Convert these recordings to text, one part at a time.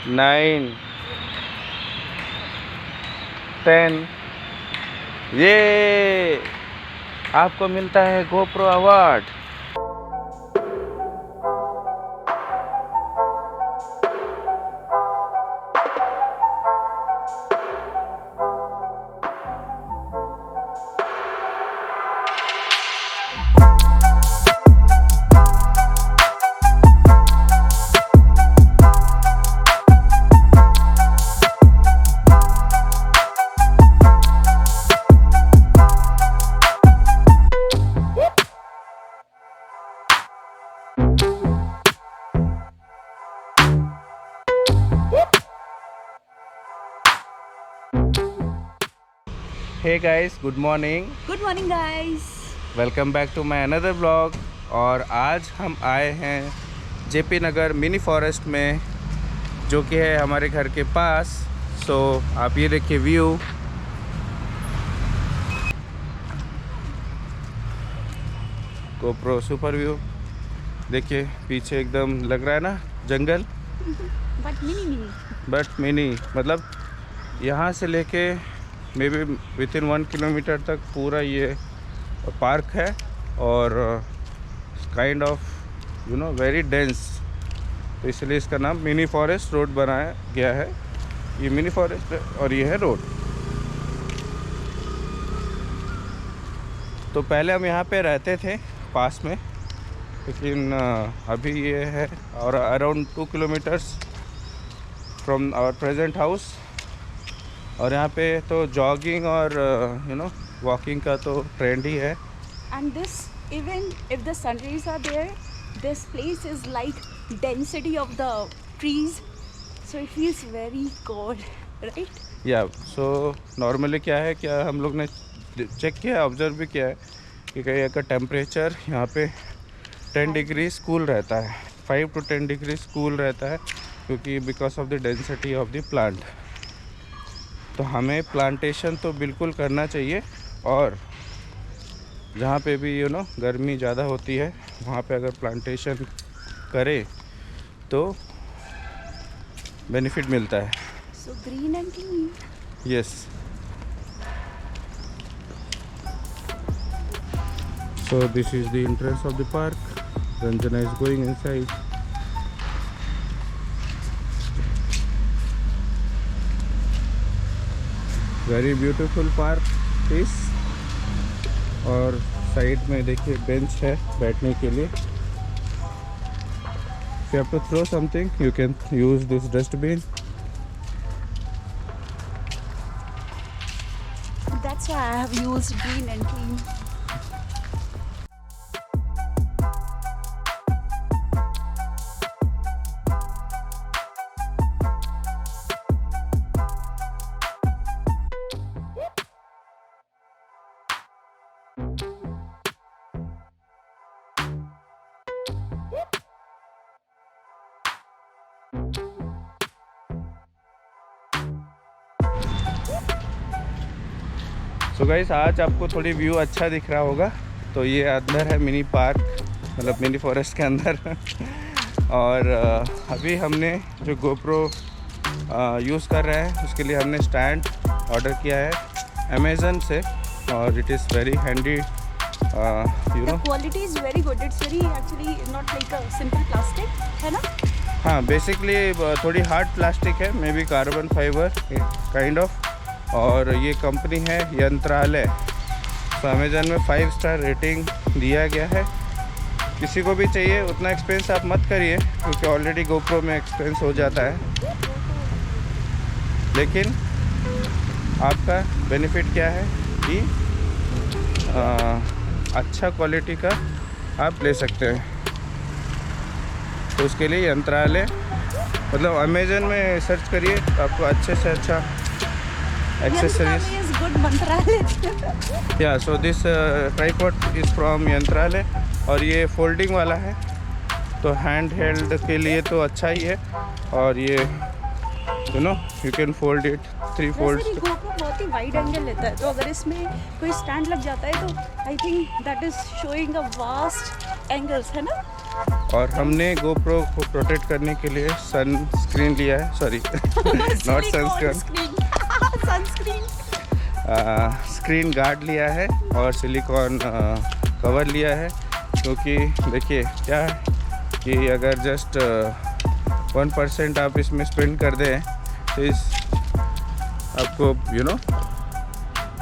9, 10। ये आपको मिलता है GoPro award. Hey guys, good morning. Good morning guys, welcome back to my another blog. और आज हम आए हैं जेपी नगर मिनी फॉरेस्ट में, जो कि है हमारे घर के पास। सो आप ये देखिए व्यू। GoPro सुपर व्यू देखिए, पीछे एकदम लग रहा है ना जंगल, बट मिनी बट मिनी। मतलब यहाँ से लेके मे बी विथिन 1 किलोमीटर तक पूरा ये पार्क है। और काइंड ऑफ वेरी डेंस, तो इसलिए इसका नाम मिनी फॉरेस्ट रोड बनाया गया है। ये मिनी फॉरेस्ट है और ये है रोड। तो पहले हम यहाँ पे रहते थे पास में, लेकिन अभी ये है और around 2 kilometres from our present house. और यहाँ पे तो जॉगिंग और वॉकिंग का तो ट्रेंड ही है। And this even if the sun rays are there, this place is like density of the trees, so it feels very cold, right? या सो नॉर्मली क्या है, क्या हम लोग ने चेक किया, ऑब्जर्व भी किया है कि कहीं का टेम्परेचर यहाँ पे 10 डिग्री कूल रहता है, 5 to 10 डिग्री कूल रहता है, क्योंकि because of the density of the plant. तो हमें प्लांटेशन तो बिल्कुल करना चाहिए। और जहाँ पे भी गर्मी ज़्यादा होती है, वहाँ पे अगर प्लांटेशन करें तो बेनिफिट मिलता है। So green and clean. Yes. So this is the entrance of the park. Ranjana is going inside. Very beautiful park this. और साइड में देखिए बेंच है बैठने के लिए। If you have to throw something, you can use this dustbin. That's why I have used green and clean. So guys, आज आपको थोड़ी व्यू अच्छा दिख रहा होगा। तो ये अंदर है मिनी पार्क, मतलब मिनी फॉरेस्ट के अंदर। और अभी हमने जो GoPro यूज़ कर रहे हैं, उसके लिए हमने स्टैंड ऑर्डर किया है अमेज़न से। और it is very handy, The quality is very good. It's very actually not like a simple plastic, है ना? हाँ, बेसिकली थोड़ी हार्ड प्लास्टिक है, may be carbon fibre kind of. और ये कंपनी है यंत्रालय। तो अमेज़न में 5 स्टार रेटिंग दिया गया है। किसी को भी चाहिए उतना एक्सपेंस आप मत करिए, क्योंकि ऑलरेडी GoPro में एक्सपेंस हो जाता है। लेकिन आपका बेनिफिट क्या है कि अच्छा क्वालिटी का आप ले सकते हैं। तो उसके लिए यंत्रालय, मतलब अमेज़न में सर्च करिए, आपको अच्छे से अच्छा accessories. Yantralaya is good, मंत्रालय। Yeah, so this tripod is from Yantralay. और ये फोल्डिंग वाला है, तो हैंड हेल्ड के लिए तो अच्छा ही है। और ये you can fold it 3 folds. वैसे भी GoPro बहुत ही वाइड एंगल लेता है, तो अगर इसमें कोई स्टैंड लग जाता है तो I think that is showing a vast angles, है ना? और हमने GoPro को प्रोटेक्ट करने के लिए सन स्क्रीन लिया है, sorry not sunscreen, sunscreen, screen guard लिया है और सिलिकॉन कवर लिया है। क्योंकि देखिए क्या है कि अगर जस्ट 1% आप इसमें स्पेंड कर दें तो इस आपको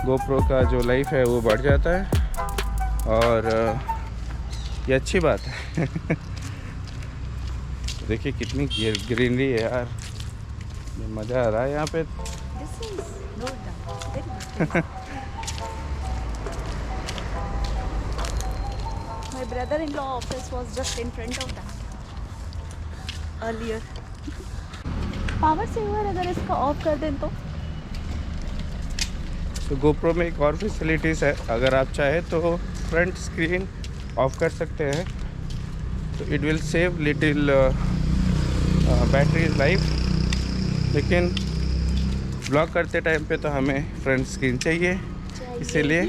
GoPro का जो लाइफ है वो बढ़ जाता है और ये अच्छी बात है। देखिए कितनी ग्रीनरी है यार, मज़ा आ रहा है यहाँ पे। My brother-in-law office was just in front of that earlier. Power saver अगर इसका ऑफ कर दें तो GoPro में एक और फैसिलिटीज़ है, अगर आप चाहे तो फ्रंट स्क्रीन ऑफ कर सकते हैं तो it will save little battery life, लेकिन ब्लॉक करते टाइम पे तो हमें फ्रंट स्क्रीन चाहिए, इसीलिए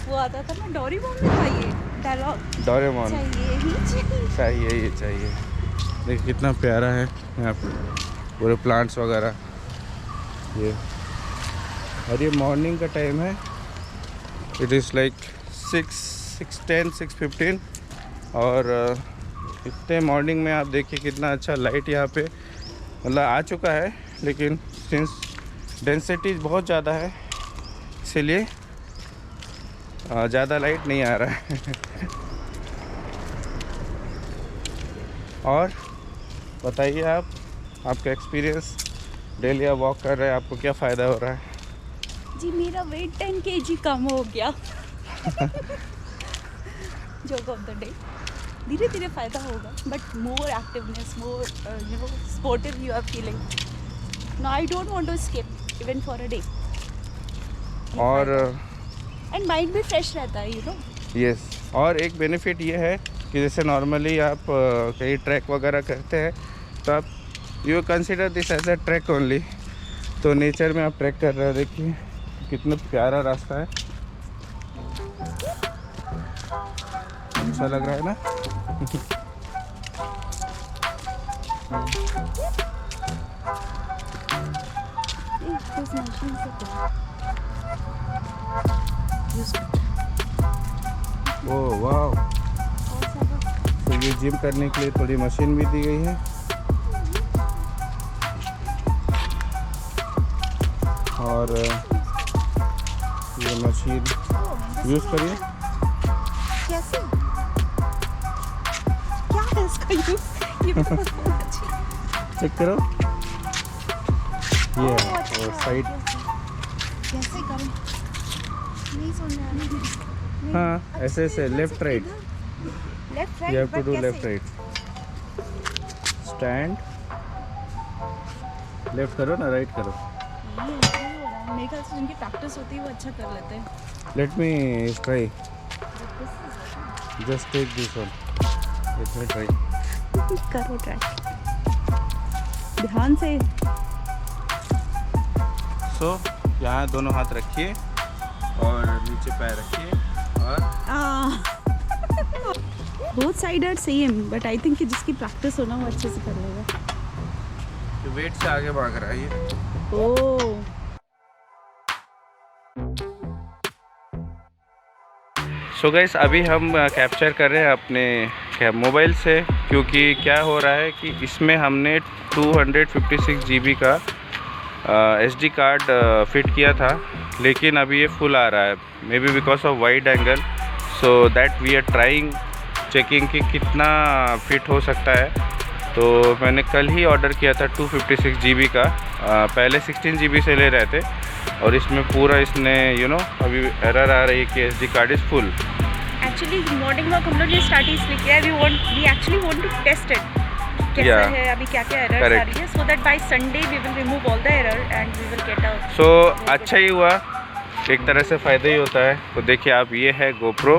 वो आता था ना डोरेमोन में था ये डायलॉग, डोरेमोन चाहिए ही चाहिए। ये चाहिए। देखिए कितना प्यारा है यहाँ पे पूरे प्लांट्स वगैरह ये, और ये मॉर्निंग का टाइम है, इट इज़ लाइक 6:10 6:15 और इतने मॉर्निंग में आप देखिए कितना अच्छा लाइट यहाँ पे मतलब आ चुका है, लेकिन सिंस डेंसिटी बहुत ज़्यादा है इसीलिए ज़्यादा लाइट नहीं आ रहा है। और बताइए आप, आपका एक्सपीरियंस, डेली आप वॉक कर रहे हैं, आपको क्या फ़ायदा हो रहा है? जी मेरा वेट 10 kg कम हो गया। जोक ऑफ द डे, धीरे धीरे फ़ायदा होगा, but more activeness, more sportive you are feeling. No I don't want to skip even for a day. और एंड माइंड भी फ्रेश रहता है यस, और एक बेनिफिट ये है कि जैसे नॉर्मली आप कहीं ट्रैक वगैरह करते हैं तो आप you consider this as a track only, तो नेचर में आप ट्रैक कर रहे हो। देखिए कितना प्यारा रास्ता है, अच्छा लग रहा है ना। ओह वाह, तो ये जिम करने के लिए थोड़ी मशीन भी दी गई है और ये मशीन यूज़ करिए। कैसे, क्या है इसका यूज़, ये भी तो बहुत अच्छी है। चेक करो ये अच्छा, और साइड, कैसे करूं, नहीं समझ आ रहा। हाँ ऐसे ऐसे left right, left you have right, to do left right, stand, left करो ना, राइट करो। मेरे ख्याल से जिनकी प्रैक्टिस होती है वो अच्छा कर लेते हैं। Let me try, just take this one, let me try. करो ट्राई ध्यान से। सो यहाँ दोनों हाथ रखिए और नीचे पैर रखिए और both side are same, but I think कि जिसकी प्रैक्टिस हो ना वो अच्छे से कर लेगा। वेट से आगे भाग रहा है ये। ओह सो गाइस अभी हम कैप्चर कर रहे हैं अपने मोबाइल से, क्योंकि क्या हो रहा है कि इसमें हमने 256 GB का SD कार्ड फिट किया था, लेकिन अभी ये फुल आ रहा है, maybe because of wide angle. So that we are trying checking कि कितना फिट हो सकता है। तो मैंने कल ही ऑर्डर किया था 256 GB का, पहले 16 GB से ले रहे थे और इसमें पूरा इसने अभी एरर आ रही है कि SD card is full. Actually morning walk हम लोग ये स्टार्ट इसलिए किया है, we actually want to test it कैसा है, अभी क्या क्या एरर्स आ रही है, so that by Sunday we will remove all the error and we will get a. So अच्छा ही हुआ, एक तरह से फ़ायदा ही होता है। तो देखिए आप, ये है GoPro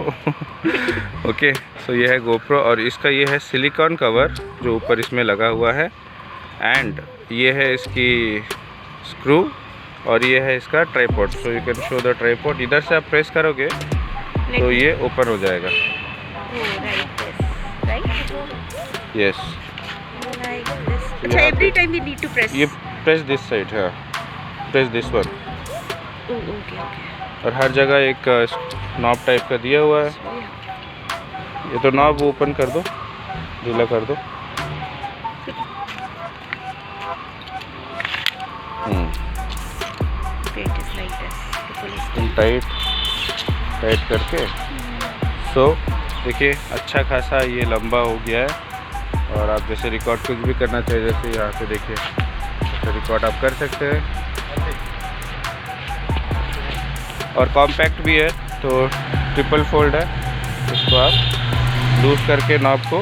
ओके, सो ये है GoPro और इसका ये है सिलिकॉन कवर जो ऊपर इसमें लगा हुआ है, एंड ये है इसकी स्क्रू और ये है इसका tripod. So you can show the tripod, इधर से आप प्रेस करोगे तो ये ओपन हो जाएगा। right, this, right? Yes, Like this. So अच्छा, यहाँ every पे- time we need to press. ये प्रेस दिस साइड है, press this one. Oh, okay, okay. और हर जगह एक नॉब टाइप का दिया हुआ है। So, yeah. ये तो नॉब ओपन कर दो, ढीला कर दो। Okay, it is like this. The pull is tight करके। सो देखिए अच्छा खासा ये लंबा हो गया है। और आप जैसे रिकॉर्ड कुछ भी करना चाहिए, जैसे यहाँ पे देखिए ऐसे रिकॉर्ड आप कर सकते हैं। और कॉम्पैक्ट भी है, तो ट्रिपल फोल्ड है। इसको आप लूज करके नॉब को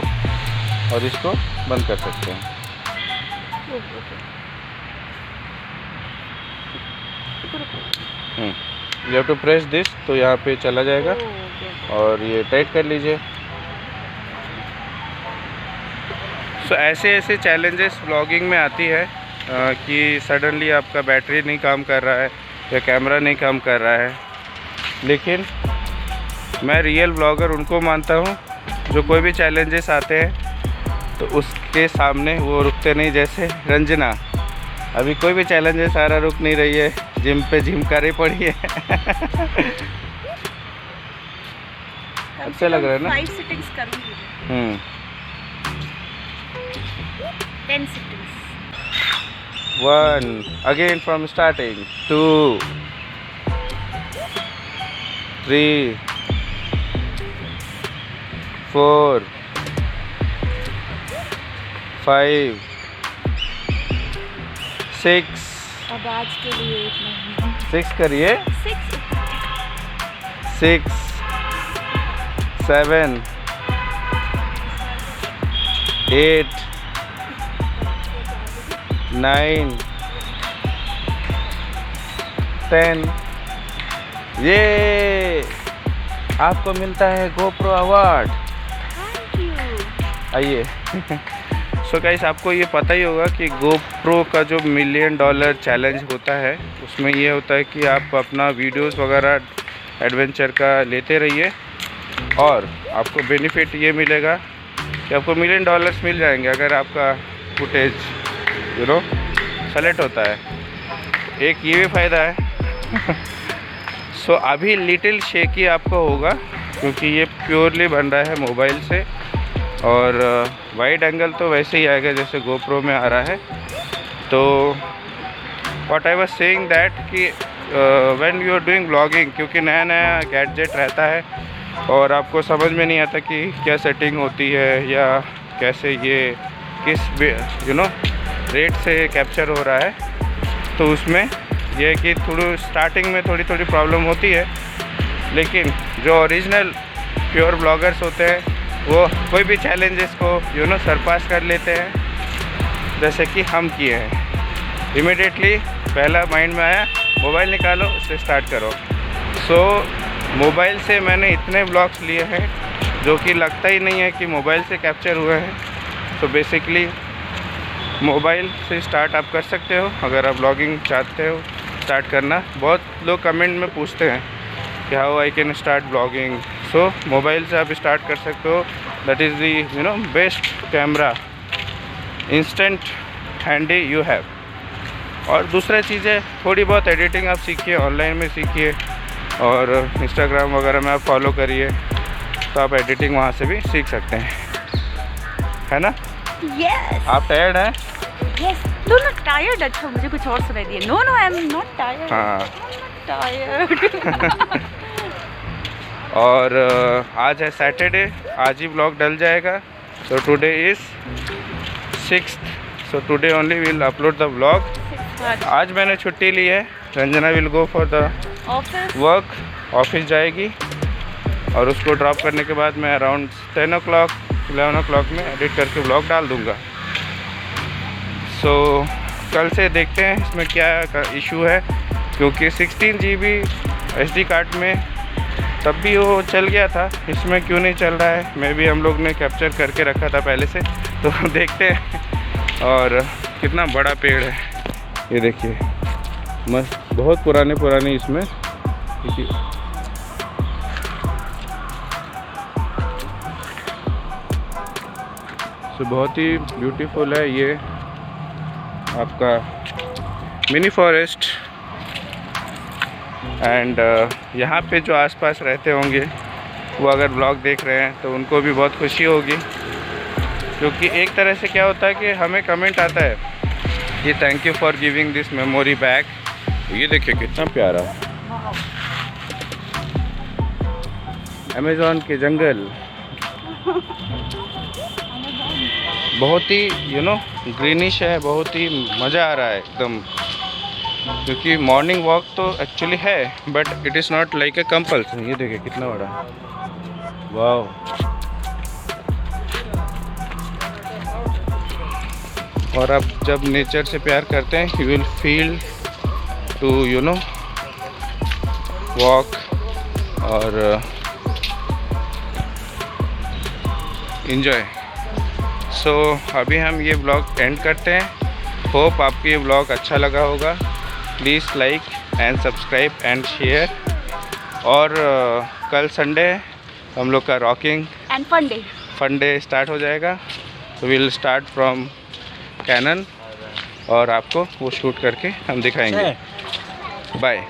और इसको बंद कर सकते हैं। Oh, okay. You have to press this, तो यहाँ पे चला जाएगा। Oh, okay. और ये टाइट कर लीजिए। सो ऐसे चैलेंजेस ब्लॉगिंग में आती है कि सडनली आपका बैटरी नहीं काम कर रहा है या कैमरा नहीं काम कर रहा है। लेकिन मैं रियल ब्लॉगर उनको मानता हूँ जो कोई भी चैलेंजेस आते हैं तो उसके सामने वो रुकते नहीं। जैसे रंजना, अभी कोई भी चैलेंजेस आ रहा रुक नहीं रही है, जिम पे जिम कर ही पड़ी है। अच्छा लग रहा है ना? 5 sittings करूँगी। 10 sittings. 1 again from starting, 2 3 4 5 6 अब आज के लिए इतना ही। 6 करिए। 6. 6 7 8 9 10। ये आपको मिलता है GoPro अवार्ड। Thank you. आइए। सो गाइस, आपको ये पता ही होगा कि GoPro का जो $1 मिलियन चैलेंज होता है उसमें ये होता है कि आप अपना वीडियोस वगैरह एडवेंचर का लेते रहिए और आपको बेनिफिट ये मिलेगा कि आपको $1 मिलियन मिल जाएंगे अगर आपका फुटेज सेलेक्ट होता है। एक ये भी फ़ायदा है। सो अभी लिटिल शेकी आपको होगा क्योंकि ये प्योरली बन रहा है मोबाइल से। और वाइड एंगल तो वैसे ही आएगा जैसे GoPro में आ रहा है। तो what I was saying that कि when you are doing blogging, क्योंकि नया नया गैजेट रहता है और आपको समझ में नहीं आता कि क्या सेटिंग होती है या कैसे ये किस रेट से कैप्चर हो रहा है। तो उसमें यह है कि स्टार्टिंग में थोड़ी प्रॉब्लम होती है, लेकिन जो ओरिजिनल प्योर ब्लॉगर्स होते हैं वो कोई भी चैलेंजेस को सरपास कर लेते हैं, जैसे कि हम किए हैं। इमीडिएटली पहला माइंड में आया मोबाइल निकालो, उससे स्टार्ट करो। सो मोबाइल से मैंने इतने ब्लॉग्स लिए हैं जो कि लगता ही नहीं है कि मोबाइल से कैप्चर हुए हैं। तो बेसिकली मोबाइल से स्टार्ट आप कर सकते हो अगर आप ब्लॉगिंग चाहते हो स्टार्ट करना। बहुत लोग कमेंट में पूछते हैं कि how I can start blogging. So mobile से आप स्टार्ट कर सकते हो। That is the best camera, instant handy you have. और दूसरा चीज़ है थोड़ी बहुत एडिटिंग आप सीखिए, ऑनलाइन में सीखिए और इंस्टाग्राम वगैरह में आप फॉलो करिए तो आप एडिटिंग वहाँ से भी सीख सकते हैं, है ना? Yes. आप टायर्ड हैं? Yes. No, not tired. अच्छा, मुझे कुछ और सुनाई दिया। No, I am not tired. हाँ। Tired. और आज है सैटरडे, आज ही ब्लॉग डल जाएगा। So today is 6th, so today only will upload the blog. आज मैंने छुट्टी ली है। Ranjana will go for the work, office जाएगी और उसको ड्रॉप करने के बाद मैं अराउंड 10 o'clock 11 o'clock में एडिट करके ब्लॉग डाल दूँगा। सो कल से देखते हैं इसमें क्या इशू है, क्योंकि 16 GB SD कार्ड में तब भी वो चल गया था, इसमें क्यों नहीं चल रहा है? मे भी हम लोग ने कैप्चर करके रखा था पहले से, तो देखते हैं। और कितना बड़ा पेड़ है ये देखिए, मस्त, बहुत पुराने इसमें सो बहुत ही ब्यूटीफुल है ये आपका मिनी फॉरेस्ट। एंड यहाँ पे जो आसपास रहते होंगे वो अगर ब्लॉग देख रहे हैं तो उनको भी बहुत खुशी होगी, क्योंकि एक तरह से क्या होता है कि हमें कमेंट आता है कि thank you for giving this memory back. ये देखिए कितना प्यारा अमेज़न के जंगल, बहुत ही ग्रीनिश है, बहुत ही मज़ा आ रहा है एकदम। क्योंकि मॉर्निंग वॉक तो एक्चुअली है but it is not like a compulsion. ये देखिए कितना बड़ा, वाह। और आप जब नेचर से प्यार करते हैं you will feel to walk और इन्जॉय। सो अभी हम ये ब्लॉग एंड करते हैं। होप आपको ये ब्लॉग अच्छा लगा होगा। Please like and subscribe and share. और कल संडे है, हम लोग का rocking and fun day start हो जाएगा। तो विल स्टार्ट फ्रॉम कैनन और आपको वो शूट करके हम दिखाएंगे। बाय।